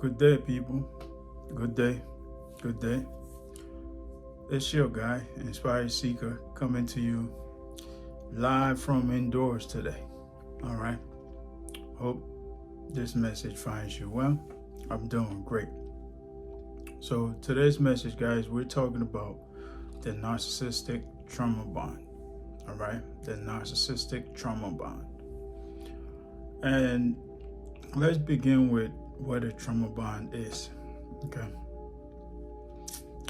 Good day, people. Good day. Good day. It's your guy, Inspired Seeker, coming to you live from indoors today. All right. Hope this message finds you well. I'm doing great. So today's message, guys, we're talking about the narcissistic trauma bond. All right. The narcissistic trauma bond. And let's begin with what a trauma bond is. Okay.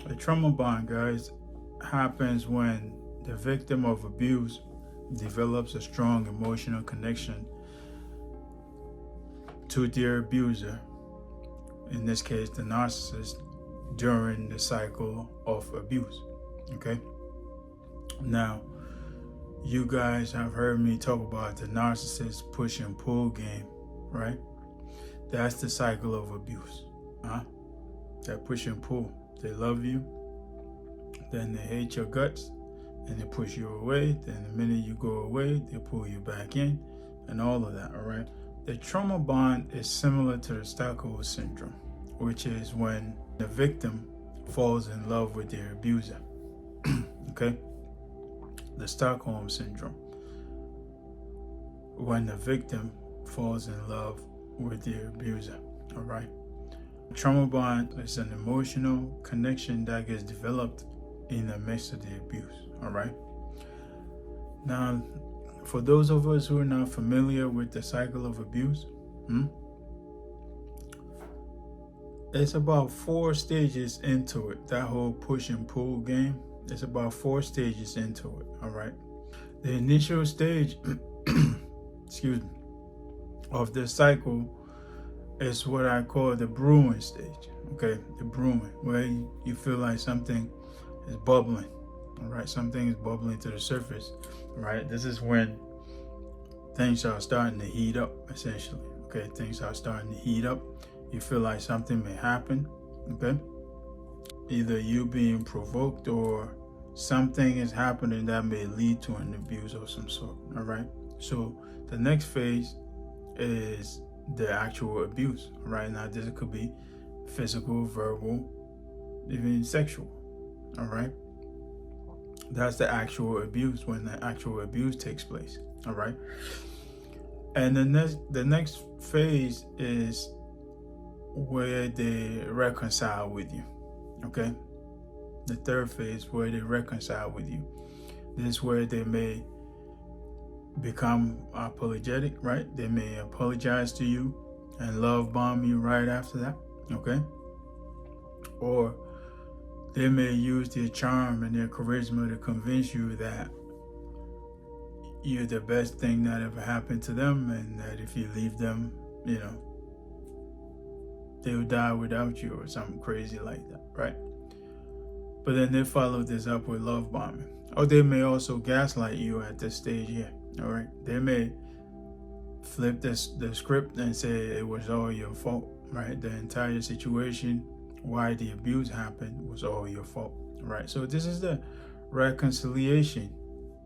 A trauma bond, guys, happens when the victim of abuse develops a strong emotional connection to their abuser, in this case the narcissist, during the cycle of abuse. Okay. Now, you guys have heard me talk about the narcissist push and pull game, right? That's the cycle of abuse. That push and pull. They love you, then they hate your guts, and they push you away. Then the minute you go away, they pull you back in, and all of that, all right? The trauma bond is similar to the Stockholm Syndrome, which is when the victim falls in love with their abuser, okay? The Stockholm Syndrome, when the victim falls in love with their abuser, all right? Trauma bond is an emotional connection that gets developed in the midst of the abuse, all right? Now, for those of us who are not familiar with the cycle of abuse, it's about 4 stages into it. That whole push and pull game, it's about 4 stages into it, all right? The initial stage, excuse me, of this cycle is what I call the brewing stage, okay? The brewing, where you feel like something is bubbling, all right? Something is bubbling to the surface, right? This is when things are starting to heat up, essentially, okay? Things are starting to heat up. You feel like something may happen, okay? Either you being provoked or something is happening that may lead to an abuse of some sort, all right? So the next phase is the actual abuse, right? Now this could be physical, verbal, even sexual, all right? That's the actual abuse, when the actual abuse takes place, all right? And the next phase is where they reconcile with you, okay? The third phase, where they reconcile with you. This is where they may become apologetic, right? They may apologize to you and love bomb you right after that, okay? Or they may use their charm and their charisma to convince you that you're the best thing that ever happened to them, and that if you leave them, you know, they'll die without you or something crazy like that, right? But then they follow this up with love bombing. Or they may also gaslight you at this stage here, all right? They may flip the script and say it was all your fault, right? The entire situation, why the abuse happened, was all your fault, right? So this is the reconciliation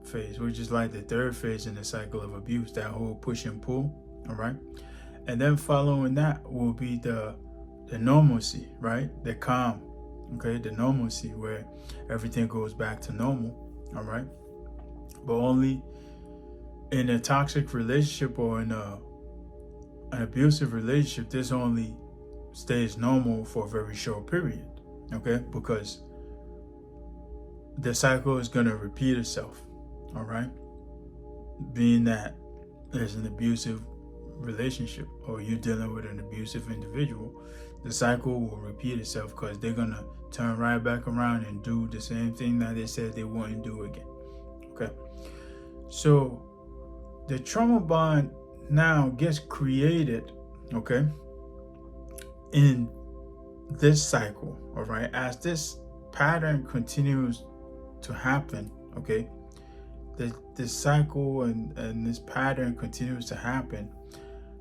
phase, which is like the third phase in the cycle of abuse, that whole push and pull, all right? And then following that will be the normalcy, right? The calm, okay? The normalcy, where everything goes back to normal, all right? But only in a toxic relationship or in an abusive relationship, this only stays normal for a very short period, okay? Because the cycle is going to repeat itself, all right? Being that there's an abusive relationship, or you dealing with an abusive individual, the cycle will repeat itself, because they're going to turn right back around and do the same thing that they said they wouldn't do again, okay? So the trauma bond now gets created, okay, in this cycle, all right? As this pattern continues to happen, okay, this cycle and this pattern continues to happen,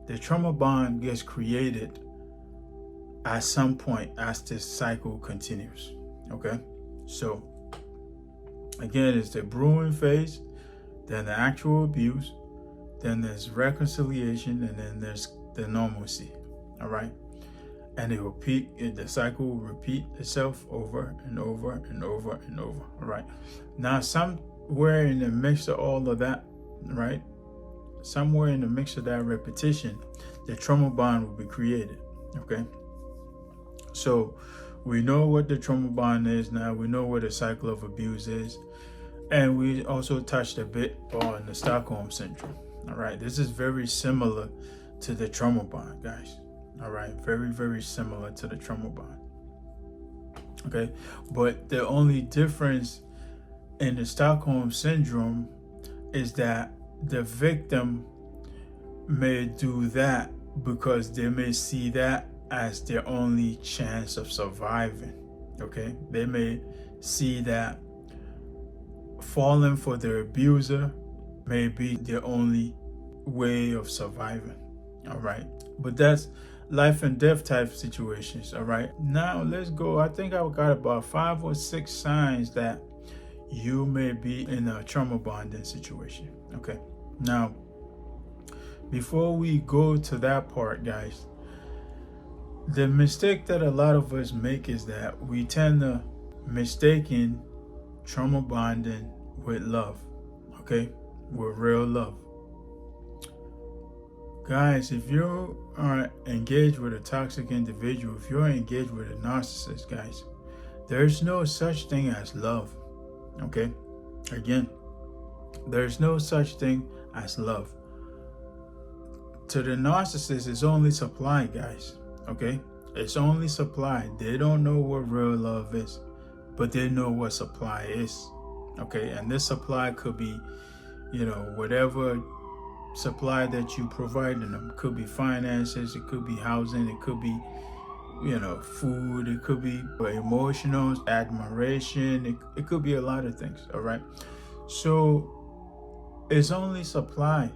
the trauma bond gets created at some point as this cycle continues, okay? So again, it's the brewing phase, then the actual abuse, then there's reconciliation, and then there's the normalcy, all right? and the cycle will repeat itself over and over and over and over. All right. Now, somewhere in the mix of all of that, right? Somewhere in the mix of that repetition, the trauma bond will be created. Okay. So we know what the trauma bond is now. We know what the cycle of abuse is. And we also touched a bit on the Stockholm Syndrome. All right. This is very similar to the trauma bond, guys. All right. Very, very similar to the trauma bond. Okay. But the only difference in the Stockholm Syndrome is that the victim may do that because they may see that as their only chance of surviving. Okay. They may see that falling for their abuser may be their only way of surviving. All right. But that's life and death type situations. All right. Now let's go. I think I've got about 5 or 6 signs that you may be in a trauma bonding situation. Okay. Now, before we go to that part, guys, the mistake that a lot of us make is that we tend to mistaken trauma bonding with love. Okay. With real love. Guys, if you are engaged with a toxic individual, if you're engaged with a narcissist, guys, there's no such thing as love. Okay? Again, there's no such thing as love. To the narcissist, it's only supply, guys. Okay? It's only supply. They don't know what real love is, but they know what supply is. Okay? And this supply could be, whatever supply that you provide them. It could be finances, it could be housing, it could be food, it could be emotional admiration, it could be a lot of things. All right, so it's only supply.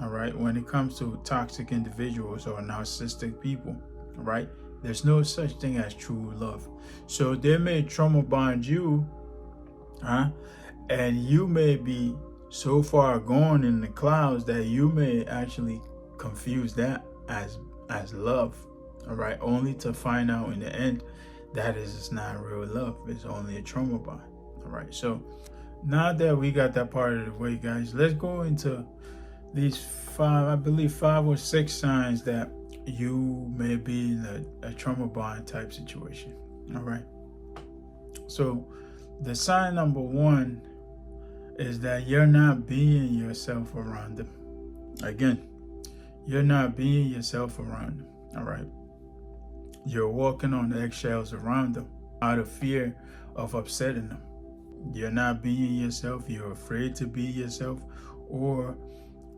All right, when it comes to toxic individuals or narcissistic people. All right, there's no such thing as true love. So they may trauma bond you, and you may be so far gone in the clouds that you may actually confuse that as love. All right, only to find out in the end that it's not real love. It's only a trauma bond. All right, so now that we got that part of the way, guys, let's go into these 5 or 6 signs that you may be in a trauma bond type situation. All right, so the sign number 1 is that you're not being yourself around them. Again, you're not being yourself around them. All right. You're walking on eggshells around them out of fear of upsetting them. You're not being yourself. You're afraid to be yourself, or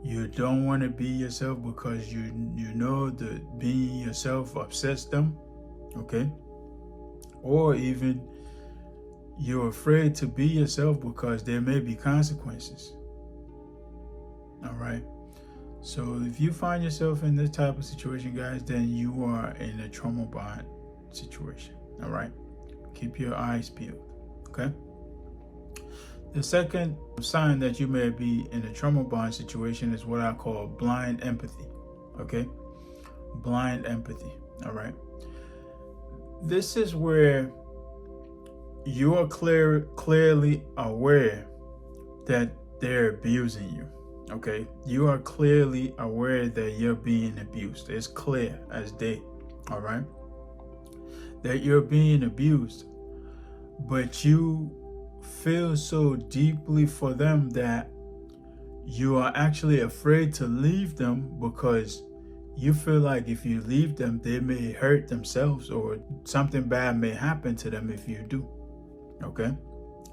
you don't want to be yourself because you know that being yourself upsets them. Okay. Or even you're afraid to be yourself because there may be consequences. All right. So if you find yourself in this type of situation, guys, then you are in a trauma bond situation. All right. Keep your eyes peeled. Okay. The second sign that you may be in a trauma bond situation is what I call blind empathy. Okay. Blind empathy. All right. This is where you are clearly aware that they're abusing you. Okay, you are clearly aware that you're being abused. It's clear as day. All right, that you're being abused, but you feel so deeply for them that you are actually afraid to leave them because you feel like if you leave them, they may hurt themselves or something bad may happen to them if you do. Okay,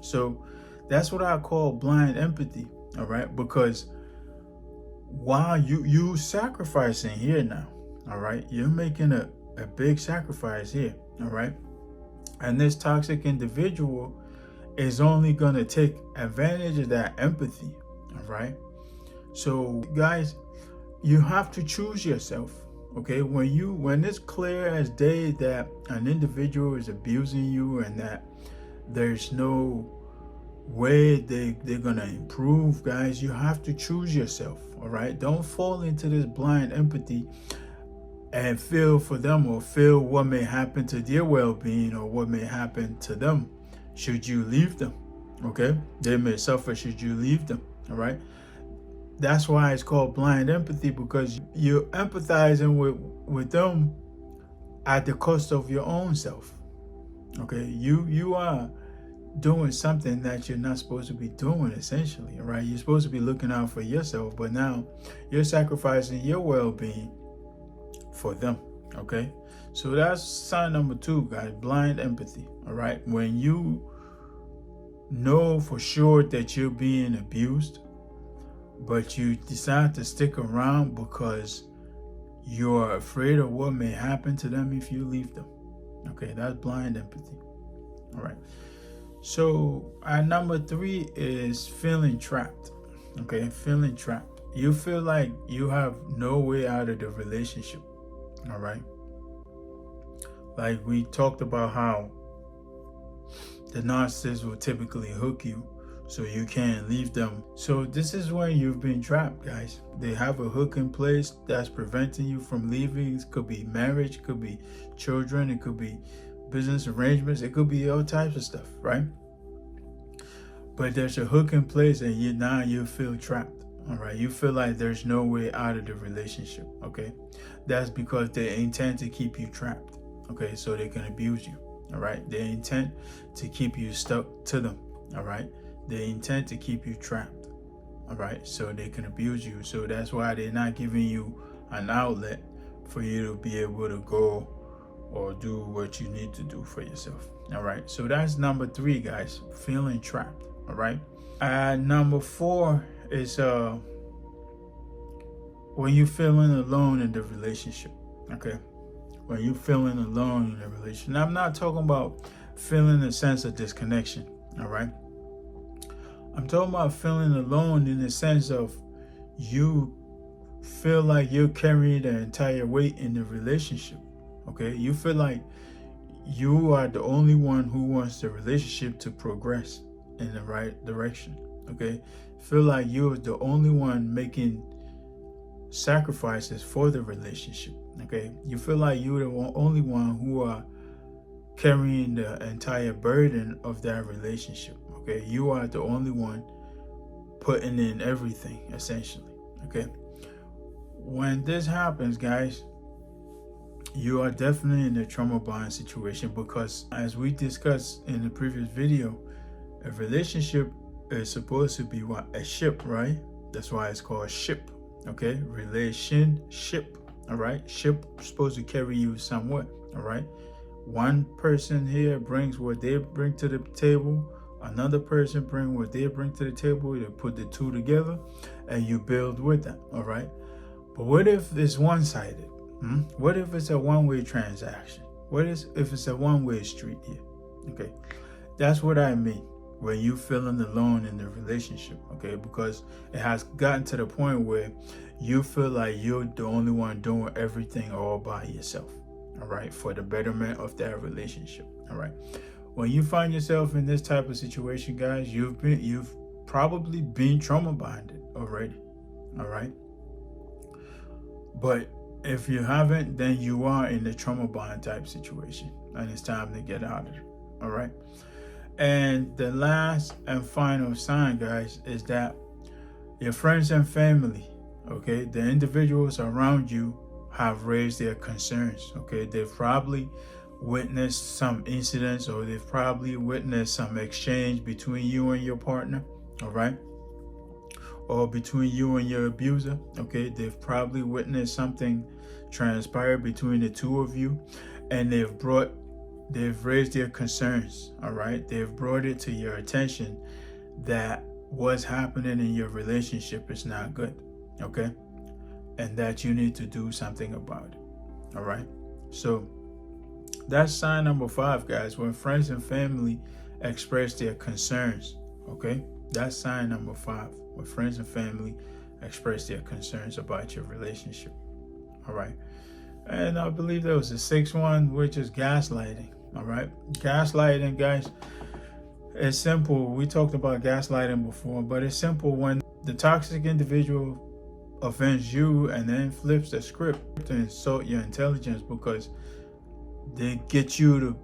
so that's what I call blind empathy. All right, because while you sacrificing here now, all right, you're making a big sacrifice here. All right, and this toxic individual is only going to take advantage of that empathy. All right, so guys, you have to choose yourself. Okay, when it's clear as day that an individual is abusing you and that there's no way they're gonna improve, guys, you have to choose yourself. All right, don't fall into this blind empathy and feel for them, or feel what may happen to their well-being, or what may happen to them should you leave them. Okay, they may suffer should you leave them. All right, that's why it's called blind empathy, because you're empathizing with them at the cost of your own self. Okay, you are doing something that you're not supposed to be doing, essentially. Right, you're supposed to be looking out for yourself, but now you're sacrificing your well-being for them. Okay, so that's sign number 2, guys. Blind empathy. All right, when you know for sure that you're being abused, but you decide to stick around because you're afraid of what may happen to them if you leave them. Okay, that's blind empathy. All right, so our number 3 is feeling trapped. Okay, feeling trapped. You feel like you have no way out of the relationship. All right, like we talked about how the narcissist will typically hook you so you can't leave them. So this is when you've been trapped, guys. They have a hook in place that's preventing you from leaving. It could be marriage, it could be children, it could be business arrangements, it could be all types of stuff, right? But there's a hook in place, and now you feel trapped. All right, you feel like there's no way out of the relationship. Okay, that's because they intend to keep you trapped. Okay, so they can abuse you. All right, they intend to keep you stuck to them. All right, they intend to keep you trapped. All right, so they can abuse you. So that's why they're not giving you an outlet for you to be able to go or do what you need to do for yourself. All right, so that's number 3, guys. Feeling trapped. All right, number 4 is when you're feeling alone in the relationship. Okay, when you're feeling alone in a relationship. Now, I'm not talking about feeling a sense of disconnection. All right, I'm talking about feeling alone in the sense of you feel like you're carrying the entire weight in the relationship. Okay, you feel like you are the only one who wants the relationship to progress in the right direction. Okay, feel like you're the only one making sacrifices for the relationship. Okay, you feel like you're the only one who are carrying the entire burden of that relationship. Okay, you are the only one putting in everything, essentially. Okay, when this happens, guys, you are definitely in a trauma bond situation, because as we discussed in the previous video, a relationship is supposed to be what? A ship, right? That's why it's called ship. Okay, relationship. All right, ship supposed to carry you somewhere. All right, one person here brings what they bring to the table, another person bring what they bring to the table. You put the two together and you build with them. All right, but what if it's one-sided? What if it's a one-way transaction? What if it's a one-way street here? Okay, that's what I mean when you feeling alone in the relationship. Okay, because it has gotten to the point where you feel like you're the only one doing everything all by yourself. All right, for the betterment of that relationship. All right, when you find yourself in this type of situation, guys, you've probably been trauma bonded already. All right, but if you haven't, then you are in the trauma bond type situation, and it's time to get out of it. All right. And the last and final sign, guys, is that your friends and family, okay, the individuals around you have raised their concerns. Okay, they've probably witnessed some incidents, or they've probably witnessed some exchange between you and your partner. All right, or between you and your abuser. Okay, they've probably witnessed something transpire between the two of you, and they've raised their concerns. All right, they've brought it to your attention that what's happening in your relationship is not good. Okay, and that you need to do something about it. All right, so that's sign number 5, guys, when friends and family express their concerns. Okay, that's sign number 5, when friends and family express their concerns about your relationship. All right, and I believe there was a 6th one, which is gaslighting. All right, gaslighting, guys, it's simple. We talked about gaslighting before, but it's simple when the toxic individual offends you and then flips the script to insult your intelligence, because they get you to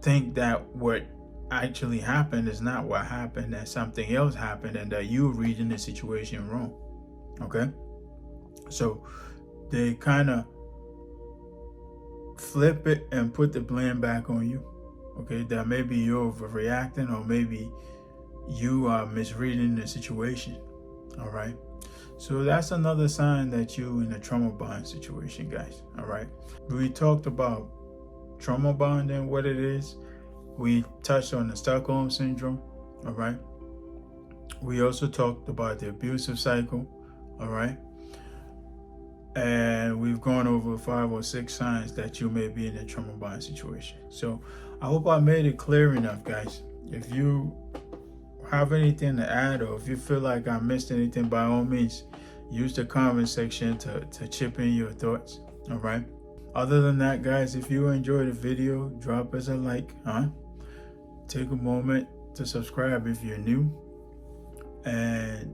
think that what actually happened is not what happened, that something else happened, and that you're reading the situation wrong. Okay? So they kind of flip it and put the blame back on you. Okay? That maybe you're overreacting, or maybe you are misreading the situation. All right? So that's another sign that you're in a trauma bond situation, guys. All right? We talked about trauma bonding, what it is. We touched on the Stockholm Syndrome. All right? We also talked about the abusive cycle. All right? And we've gone over 5 or 6 signs that you may be in a trauma bond situation. So I hope I made it clear enough, guys. If you have anything to add, or if you feel like I missed anything, by all means, use the comment section to chip in your thoughts. All right? Other than that, guys, if you enjoyed the video, drop us a like. Take a moment to subscribe if you're new, and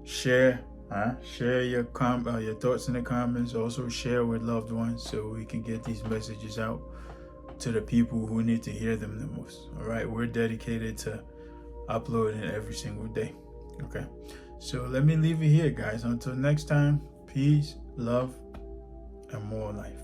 share your thoughts in the comments. Also share with loved ones, so we can get these messages out to the people who need to hear them the most. All right, we're dedicated to uploading every single day. Okay, so let me leave it here, guys. Until next time, peace, love, and more life.